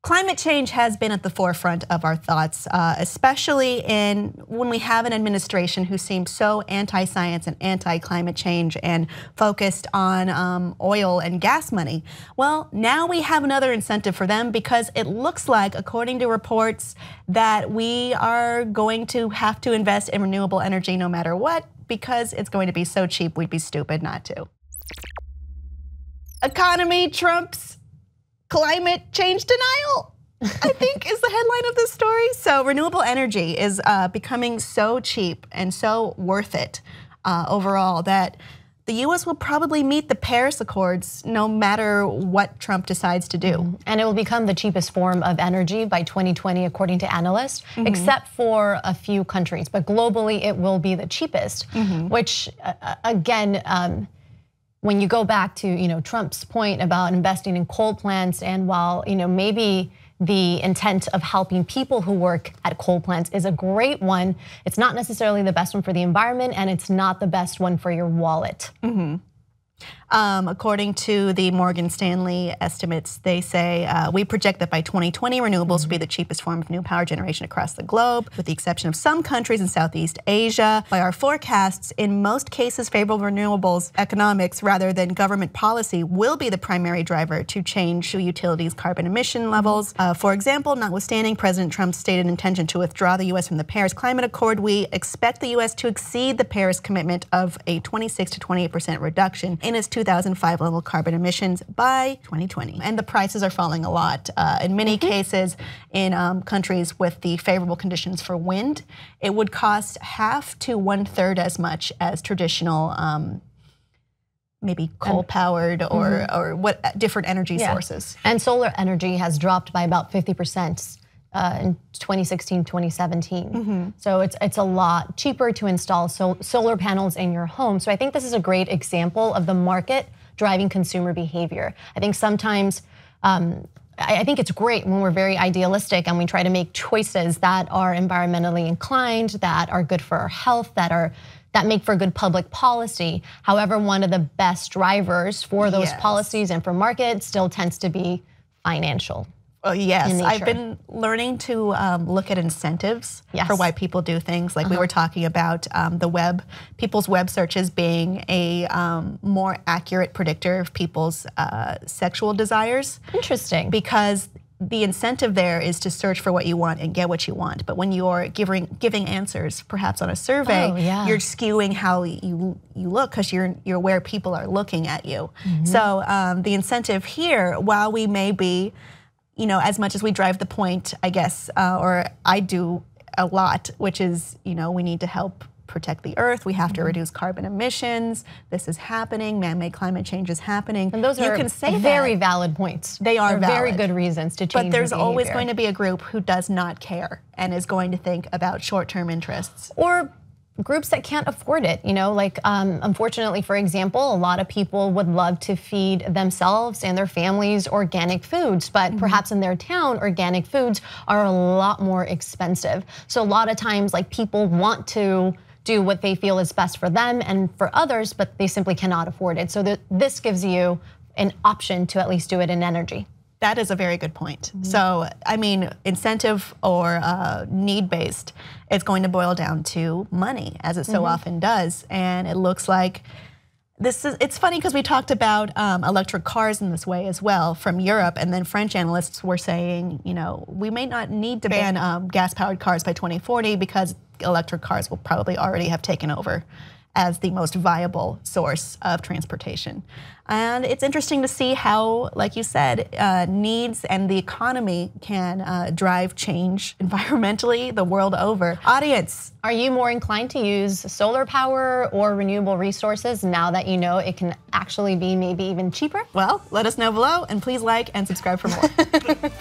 Climate change has been at the forefront of our thoughts, especially when we have an administration who seems so anti-science and anti-climate change and focused on oil and gas money. Well, now we have another incentive for them because it looks like, according to reports, that we are going to have to invest in renewable energy no matter what because it's going to be so cheap we'd be stupid not to. Economy trumps climate change denial, I think is the headline of this story. So renewable energy is becoming so cheap and so worth it overall that the US will probably meet the Paris Accords no matter what Trump decides to do. And it will become the cheapest form of energy by 2020, according to analysts, except for a few countries. But globally, it will be the cheapest, which again, when you go back to Trump's point about investing in coal plants, and while maybe the intent of helping people who work at coal plants is a great one, it's not necessarily the best one for the environment, and it's not the best one for your wallet. According to the Morgan Stanley estimates, they say we project that by 2020, renewables will be the cheapest form of new power generation across the globe, with the exception of some countries in Southeast Asia. By our forecasts, in most cases, favorable renewables economics rather than government policy will be the primary driver to change utilities' carbon emission levels. For example, notwithstanding President Trump's stated intention to withdraw the US from the Paris Climate Accord, we expect the US to exceed the Paris commitment of a 26 to 28% reduction in its 2005 level carbon emissions by 2020. And the prices are falling a lot. In many cases, in countries with the favorable conditions for wind, it would cost half to 1/3 as much as traditional maybe coal-powered or what different energy sources. And solar energy has dropped by about 50% in 2016, 2017. So it's a lot cheaper to install solar panels in your home. So I think this is a great example of the market driving consumer behavior. I think sometimes, I think it's great when we're very idealistic and we try to make choices that are environmentally inclined, that are good for our health, that make for good public policy. However, one of the best drivers for those policies and for markets still tends to be financial. Yes, I've been learning to look at incentives for why people do things. Like we were talking about people's web searches being a more accurate predictor of people's sexual desires. Interesting. Because the incentive there is to search for what you want and get what you want. But when you're giving answers, perhaps on a survey, you're skewing how you look because you're where people are looking at you. So the incentive here, while we may be, as much as we drive the point, I guess, or I do a lot, which is, we need to help protect the earth. We have to reduce carbon emissions. This is happening. Man-made climate change is happening. And those are very valid points. They are valid. Very good reasons to change But there's behavior. always going to be a group who does not care and is going to think about short-term interests. Or groups that can't afford it, unfortunately, for example, a lot of people would love to feed themselves and their families organic foods, but perhaps in their town, organic foods are a lot more expensive. So a lot of times, people want to do what they feel is best for them and for others, but they simply cannot afford it. So this gives you an option to at least do it in energy. That is a very good point. So, I mean, incentive or need-based, it's going to boil down to money, as it so often does. And it looks like it's funny because we talked about electric cars in this way as well from Europe, and then French analysts were saying, we may not need to ban gas-powered cars by 2040 because electric cars will probably already have taken over as the most viable source of transportation. And it's interesting to see how, like you said, needs and the economy can drive change environmentally the world over. Audience, are you more inclined to use solar power or renewable resources now that you know it can actually be maybe even cheaper? Well, let us know below, and please like and subscribe for more.